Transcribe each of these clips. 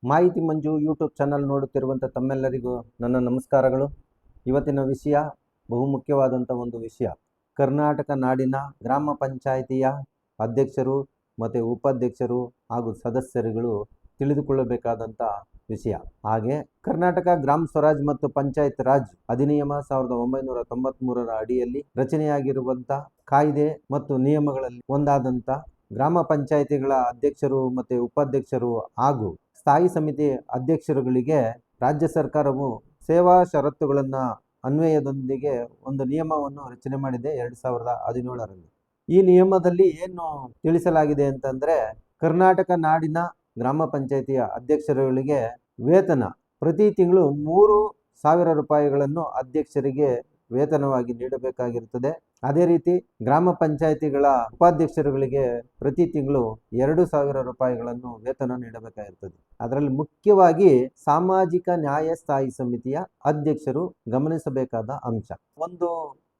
ಮಾಹಿತಿ ಮಂಜು YouTube channel ನೋಡುತ್ತಿರುವಂಥ ತಮ್ಮೆಲ್ಲರಿಗೂ ನನ್ನ ನಮಸ್ಕಾರಗಳು. ಇವತ್ತಿನ ವಿಷಯ ಬಹುಮುಖ್ಯವಾದಂಥ ಒಂದು ವಿಷಯ. ಕರ್ನಾಟಕ ನಾಡಿನ ಗ್ರಾಮ ಪಂಚಾಯಿತಿಯ ಅಧ್ಯಕ್ಷರು ಮತ್ತು ಉಪಾಧ್ಯಕ್ಷರು ಹಾಗೂ ಸದಸ್ಯರುಗಳು ತಿಳಿದುಕೊಳ್ಳಬೇಕಾದಂಥ ವಿಷಯ. ಹಾಗೆ ಕರ್ನಾಟಕ ಗ್ರಾಮ ಸ್ವರಾಜ್ ಮತ್ತು ಪಂಚಾಯತ್ ರಾಜ್ ಅಧಿನಿಯಮ 1993ರ ಅಡಿಯಲ್ಲಿ ರಚನೆಯಾಗಿರುವಂಥ ಕಾಯ್ದೆ ಮತ್ತು ನಿಯಮಗಳಲ್ಲಿ ಒಂದಾದಂಥ ಗ್ರಾಮ ಪಂಚಾಯಿತಿಗಳ ಅಧ್ಯಕ್ಷರು ಮತ್ತು ಉಪಾಧ್ಯಕ್ಷರು ಹಾಗೂ ಸ್ಥಾಯಿ ಸಮಿತಿ ಅಧ್ಯಕ್ಷರುಗಳಿಗೆ ರಾಜ್ಯ ಸರ್ಕಾರವು ಸೇವಾ ಷರತ್ತುಗಳನ್ನು ಅನ್ವಯದೊಂದಿಗೆ ಒಂದು ನಿಯಮವನ್ನು ರಚನೆ ಮಾಡಿದೆ 2017ರಲ್ಲಿ. ಈ ನಿಯಮದಲ್ಲಿ ಏನು ತಿಳಿಸಲಾಗಿದೆ ಅಂತಂದರೆ, ಕರ್ನಾಟಕ ನಾಡಿನ ಗ್ರಾಮ ಪಂಚಾಯಿತಿಯ ಅಧ್ಯಕ್ಷರುಗಳಿಗೆ ವೇತನ ಪ್ರತಿ ತಿಂಗಳು 3,000 ರೂಪಾಯಿಗಳನ್ನು ಅಧ್ಯಕ್ಷರಿಗೆ ವೇತನವಾಗಿ ನೀಡಬೇಕಾಗಿರುತ್ತದೆ. ಅದೇ ರೀತಿ ಗ್ರಾಮ ಪಂಚಾಯಿತಿಗಳ ಉಪಾಧ್ಯಕ್ಷರುಗಳಿಗೆ ಪ್ರತಿ ತಿಂಗಳು 2,000 ರೂಪಾಯಿಗಳನ್ನು ವೇತನ ನೀಡಬೇಕಾಗಿರ್ತದೆ. ಅದರಲ್ಲಿ ಮುಖ್ಯವಾಗಿ ಸಾಮಾಜಿಕ ನ್ಯಾಯ ಸ್ಥಾಯಿ ಸಮಿತಿಯ ಅಧ್ಯಕ್ಷರು ಗಮನಿಸಬೇಕಾದ ಅಂಶ. ಒಂದು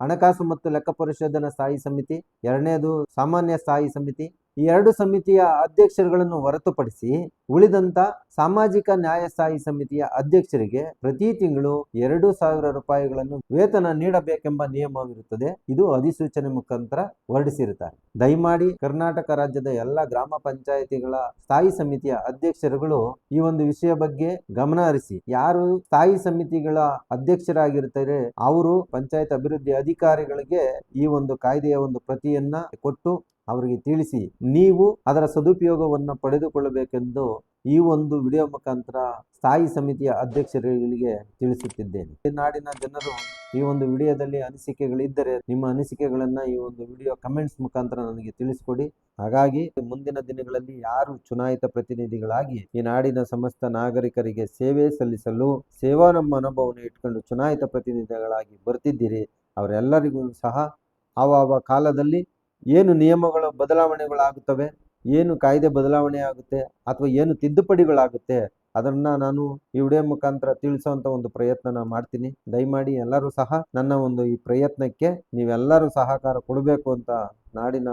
ಹಣಕಾಸು ಮತ್ತು ಲೆಕ್ಕ ಪರಿಶೋಧನಾ ಸ್ಥಾಯಿ ಸಮಿತಿ, ಎರಡನೇದು ಸಾಮಾನ್ಯ ಸ್ಥಾಯಿ ಸಮಿತಿ. ಈ ಎರಡು ಸಮಿತಿಯ ಅಧ್ಯಕ್ಷರುಗಳನ್ನು ಹೊರತುಪಡಿಸಿ ಉಳಿದಂತ ಸಾಮಾಜಿಕ ನ್ಯಾಯ ಸ್ಥಾಯಿ ಸಮಿತಿಯ ಅಧ್ಯಕ್ಷರಿಗೆ ಪ್ರತಿ ತಿಂಗಳು 2,000 ರೂಪಾಯಿಗಳನ್ನು ವೇತನ ನೀಡಬೇಕೆಂಬ ನಿಯಮವಿರುತ್ತದೆ. ಇದು ಅಧಿಸೂಚನೆ ಮುಖಾಂತರ ಹೊರಡಿಸಿರುತ್ತಾರೆ. ದಯಮಾಡಿ ಕರ್ನಾಟಕ ರಾಜ್ಯದ ಎಲ್ಲ ಗ್ರಾಮ ಪಂಚಾಯಿತಿಗಳ ಸ್ಥಾಯಿ ಸಮಿತಿಯ ಅಧ್ಯಕ್ಷರುಗಳು ಈ ಒಂದು ವಿಷಯ ಬಗ್ಗೆ ಗಮನ ಹರಿಸಿ, ಯಾರು ಸ್ಥಾಯಿ ಸಮಿತಿಗಳ ಅಧ್ಯಕ್ಷರಾಗಿರ್ತಾರೆ ಅವರು ಪಂಚಾಯತ್ ಅಭಿವೃದ್ಧಿ ಅಧಿಕಾರಿಗಳಿಗೆ ಈ ಒಂದು ಕಾಯ್ದೆಯ ಒಂದು ಪ್ರತಿಯನ್ನ ಕೊಟ್ಟು ಅವರಿಗೆ ತಿಳಿಸಿ, ನೀವು ಅದರ ಸದುಪಯೋಗವನ್ನು ಪಡೆದುಕೊಳ್ಳಬೇಕೆಂದು ಈ ಒಂದು ವಿಡಿಯೋ ಮುಖಾಂತರ ಸ್ಥಾಯಿ ಸಮಿತಿಯ ಅಧ್ಯಕ್ಷರುಗಳಿಗೆ ತಿಳಿಸುತ್ತಿದ್ದೇನೆ. ನಾಡಿನ ಜನರು ಈ ಒಂದು ವಿಡಿಯೋದಲ್ಲಿ ಅನಿಸಿಕೆಗಳಿದ್ದರೆ ನಿಮ್ಮ ಅನಿಸಿಕೆಗಳನ್ನ ಈ ಒಂದು ವಿಡಿಯೋ ಕಮೆಂಟ್ಸ್ ಮುಖಾಂತರ ನನಗೆ ತಿಳಿಸಿಕೊಡಿ. ಹಾಗಾಗಿ ಮುಂದಿನ ದಿನಗಳಲ್ಲಿ ಯಾರು ಚುನಾಯಿತ ಪ್ರತಿನಿಧಿಗಳಾಗಿ ಈ ನಾಡಿನ ಸಮಸ್ತ ನಾಗರಿಕರಿಗೆ ಸೇವೆ ಸಲ್ಲಿಸಲು ಸೇವಾ ನಮ್ಮ ಅನುಭವವನ್ನು ಇಟ್ಕೊಂಡು ಚುನಾಯಿತ ಪ್ರತಿನಿಧಿಗಳಾಗಿ ಬರ್ತಿದ್ದೀರಿ, ಅವರೆಲ್ಲರಿಗೂ ಸಹ ಆವ ಕಾಲದಲ್ಲಿ ಏನು ನಿಯಮಗಳು ಬದಲಾವಣೆಗಳಾಗುತ್ತವೆ, ಏನು ಕಾಯ್ದೆ ಬದಲಾವಣೆ ಆಗುತ್ತೆ ಅಥವಾ ಏನು ತಿದ್ದುಪಡಿಗಳಾಗುತ್ತೆ ಅದನ್ನ ನಾನು ಈ ವಿಡಿಯೋ ಮುಖಾಂತರ ತಿಳಿಸುವಂತ ಒಂದು ಪ್ರಯತ್ನ ಮಾಡ್ತೀನಿ. ದಯಮಾಡಿ ಎಲ್ಲರೂ ಸಹ ನನ್ನ ಒಂದು ಈ ಪ್ರಯತ್ನಕ್ಕೆ ನೀವೆಲ್ಲರೂ ಸಹಕಾರ ಕೊಡಬೇಕು ಅಂತ ನಾಡಿನ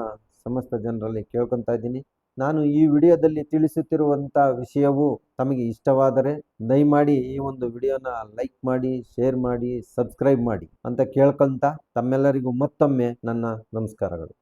ಸಮಸ್ತ ಜನರಲ್ಲಿ ಕೇಳ್ಕೊತಾ ಇದ್ದೀನಿ. ನಾನು ಈ ವಿಡಿಯೋದಲ್ಲಿ ತಿಳಿಸುತ್ತಿರುವಂಥ ವಿಷಯವು ತಮಗೆ ಇಷ್ಟವಾದರೆ ದಯಮಾಡಿ ಈ ಒಂದು ವಿಡಿಯೋನ ಲೈಕ್ ಮಾಡಿ, ಶೇರ್ ಮಾಡಿ, ಸಬ್ಸ್ಕ್ರೈಬ್ ಮಾಡಿ ಅಂತ ಕೇಳ್ಕೊಂತ ತಮ್ಮೆಲ್ಲರಿಗೂ ಮತ್ತೊಮ್ಮೆ ನನ್ನ ನಮಸ್ಕಾರಗಳು.